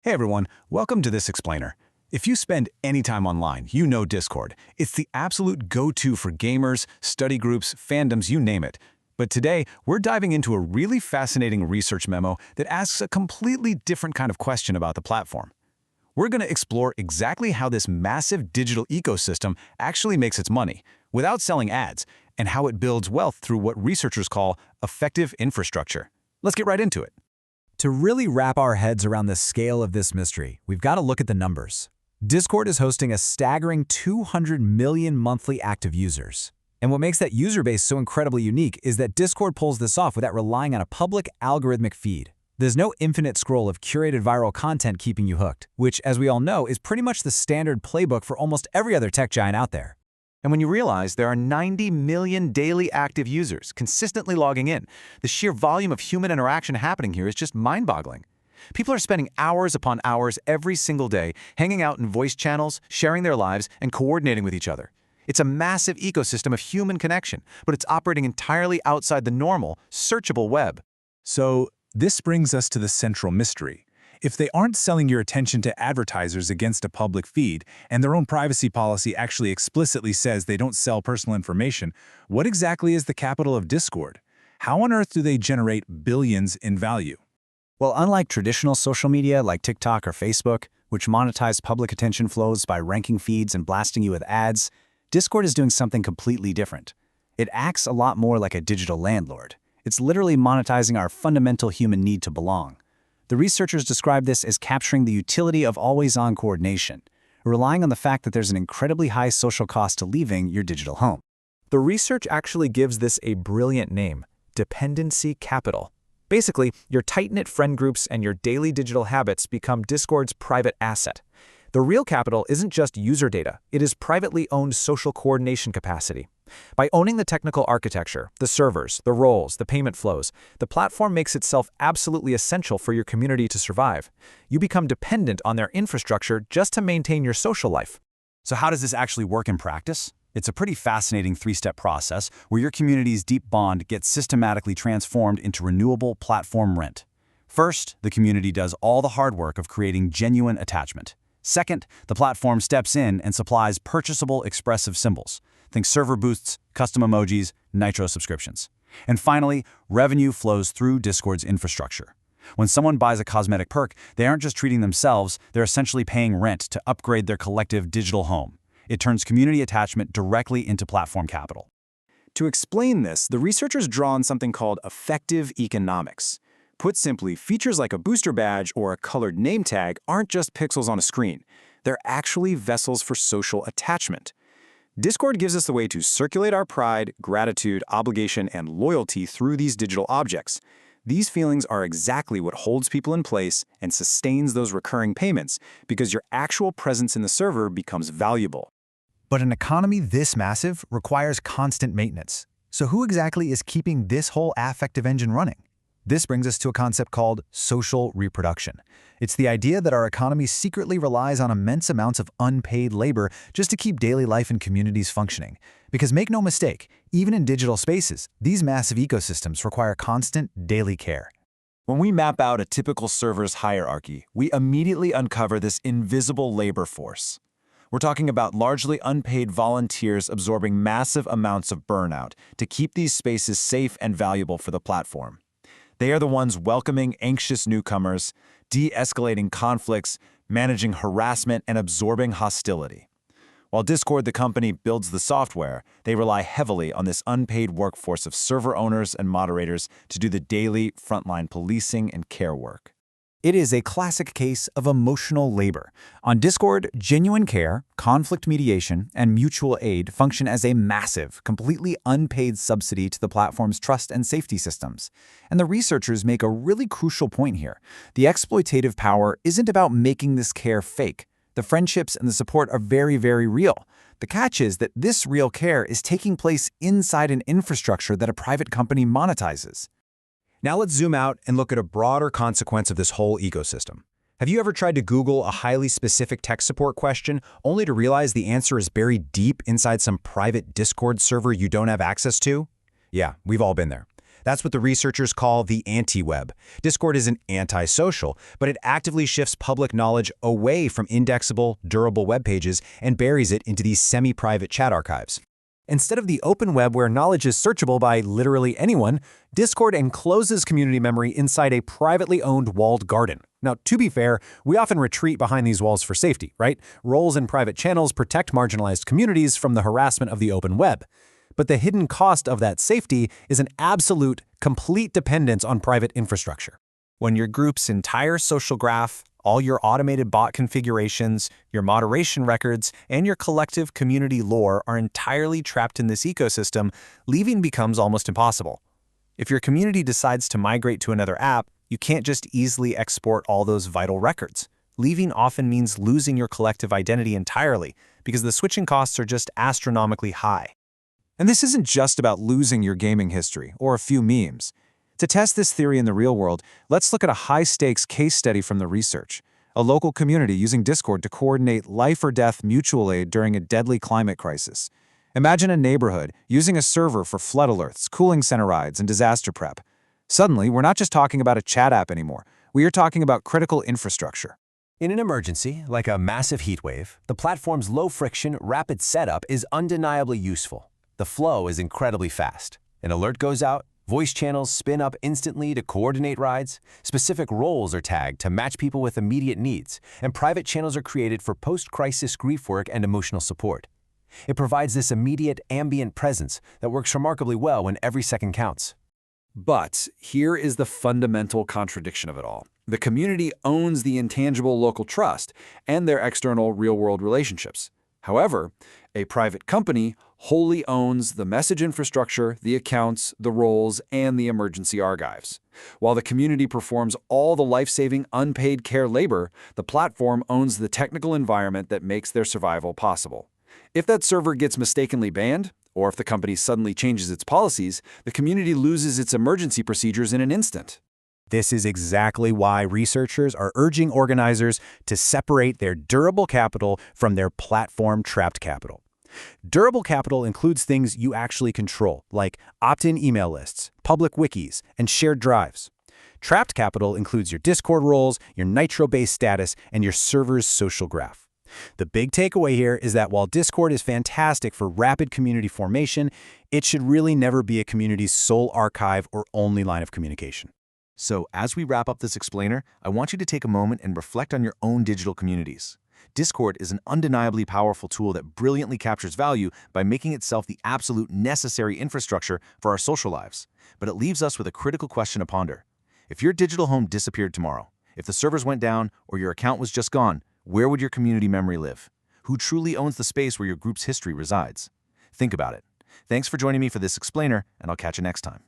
Hey everyone, welcome to this explainer. If you spend any time online, you know Discord. It's the absolute go-to for gamers, study groups, fandoms, you name it. But today, we're diving into a really fascinating research memo that asks a completely different kind of question about the platform. We're going to explore exactly how this massive digital ecosystem actually makes its money, without selling ads, and how it builds wealth through what researchers call effective infrastructure. Let's get right into it. To really wrap our heads around the scale of this mystery, we've got to look at the numbers. Discord is hosting a staggering 200 million monthly active users. And what makes that user base so incredibly unique is that Discord pulls this off without relying on a public algorithmic feed. There's no infinite scroll of curated viral content keeping you hooked, which, as we all know, is pretty much the standard playbook for almost every other tech giant out there. And when you realize there are 90 million daily active users consistently logging in, the sheer volume of human interaction happening here is just mind-boggling. People are spending hours upon hours every single day hanging out in voice channels, sharing their lives, and coordinating with each other. It's a massive ecosystem of human connection, but it's operating entirely outside the normal, searchable web. So, this brings us to the central mystery. If they aren't selling your attention to advertisers against a public feed, and their own privacy policy actually explicitly says they don't sell personal information, what exactly is the capital of Discord? How on earth do they generate billions in value? Well, unlike traditional social media like TikTok or Facebook, which monetize public attention flows by ranking feeds and blasting you with ads, Discord is doing something completely different. It acts a lot more like a digital landlord. It's literally monetizing our fundamental human need to belong. The researchers describe this as capturing the utility of always-on coordination, relying on the fact that there's an incredibly high social cost to leaving your digital home. The research actually gives this a brilliant name: dependency capital. Basically, your tight-knit friend groups and your daily digital habits become Discord's private asset. The real capital isn't just user data, it is privately owned social coordination capacity. By owning the technical architecture, the servers, the roles, the payment flows, the platform makes itself absolutely essential for your community to survive. You become dependent on their infrastructure just to maintain your social life. So how does this actually work in practice? It's a pretty fascinating three-step process where your community's deep bond gets systematically transformed into renewable platform rent. First, the community does all the hard work of creating genuine attachment. Second, the platform steps in and supplies purchasable expressive symbols. Think server boosts, custom emojis, Nitro subscriptions. And finally, revenue flows through Discord's infrastructure. When someone buys a cosmetic perk, they aren't just treating themselves, they're essentially paying rent to upgrade their collective digital home. It turns community attachment directly into platform capital. To explain this, the researchers draw on something called effective economics. Put simply, features like a booster badge or a colored name tag aren't just pixels on a screen. They're actually vessels for social attachment. Discord gives us the way to circulate our pride, gratitude, obligation, and loyalty through these digital objects. These feelings are exactly what holds people in place and sustains those recurring payments, because your actual presence in the server becomes valuable. But an economy this massive requires constant maintenance. So who exactly is keeping this whole affective engine running? This brings us to a concept called social reproduction. It's the idea that our economy secretly relies on immense amounts of unpaid labor just to keep daily life and communities functioning. Because make no mistake, even in digital spaces, these massive ecosystems require constant daily care. When we map out a typical server's hierarchy, we immediately uncover this invisible labor force. We're talking about largely unpaid volunteers absorbing massive amounts of burnout to keep these spaces safe and valuable for the platform. They are the ones welcoming anxious newcomers, de-escalating conflicts, managing harassment, and absorbing hostility. While Discord, the company, builds the software, they rely heavily on this unpaid workforce of server owners and moderators to do the daily frontline policing and care work. It is a classic case of emotional labor. On Discord, genuine care, conflict mediation, and mutual aid function as a massive, completely unpaid subsidy to the platform's trust and safety systems. And the researchers make a really crucial point here. The exploitative power isn't about making this care fake. The friendships and the support are very, very real. The catch is that this real care is taking place inside an infrastructure that a private company monetizes. Now let's zoom out and look at a broader consequence of this whole ecosystem. Have you ever tried to Google a highly specific tech support question only to realize the answer is buried deep inside some private Discord server you don't have access to? Yeah, we've all been there. That's what the researchers call the anti-web. Discord isn't anti-social, but it actively shifts public knowledge away from indexable, durable web pages and buries it into these semi-private chat archives. Instead of the open web where knowledge is searchable by literally anyone, Discord encloses community memory inside a privately owned walled garden. Now, to be fair, we often retreat behind these walls for safety, right? Roles in private channels protect marginalized communities from the harassment of the open web. But the hidden cost of that safety is an absolute, complete dependence on private infrastructure. When your group's entire social graph, all your automated bot configurations, your moderation records, and your collective community lore are entirely trapped in this ecosystem, leaving becomes almost impossible. If your community decides to migrate to another app, you can't just easily export all those vital records. Leaving often means losing your collective identity entirely, because the switching costs are just astronomically high. And this isn't just about losing your gaming history or a few memes. To test this theory in the real world, let's look at a high-stakes case study from the research. A local community using Discord to coordinate life-or-death mutual aid during a deadly climate crisis. Imagine a neighborhood using a server for flood alerts, cooling center rides, and disaster prep. Suddenly, we're not just talking about a chat app anymore. We are talking about critical infrastructure. In an emergency, like a massive heat wave, the platform's low-friction, rapid setup is undeniably useful. The flow is incredibly fast. An alert goes out, voice channels spin up instantly to coordinate rides, specific roles are tagged to match people with immediate needs, and private channels are created for post-crisis grief work and emotional support. It provides this immediate, ambient presence that works remarkably well when every second counts. But here is the fundamental contradiction of it all. The community owns the intangible local trust and their external real-world relationships. However, a private company wholly owns the message infrastructure, the accounts, the roles, and the emergency archives. While the community performs all the life-saving, unpaid care labor, the platform owns the technical environment that makes their survival possible. If that server gets mistakenly banned, or if the company suddenly changes its policies, the community loses its emergency procedures in an instant. This is exactly why researchers are urging organizers to separate their durable capital from their platform-trapped capital. Durable capital includes things you actually control, like opt-in email lists, public wikis, and shared drives. Trapped capital includes your Discord roles, your Nitro-based status, and your server's social graph. The big takeaway here is that while Discord is fantastic for rapid community formation, it should really never be a community's sole archive or only line of communication. So, as we wrap up this explainer, I want you to take a moment and reflect on your own digital communities. Discord is an undeniably powerful tool that brilliantly captures value by making itself the absolute necessary infrastructure for our social lives. But it leaves us with a critical question to ponder. If your digital home disappeared tomorrow, if the servers went down or your account was just gone, where would your community memory live? Who truly owns the space where your group's history resides? Think about it. Thanks for joining me for this explainer, and I'll catch you next time.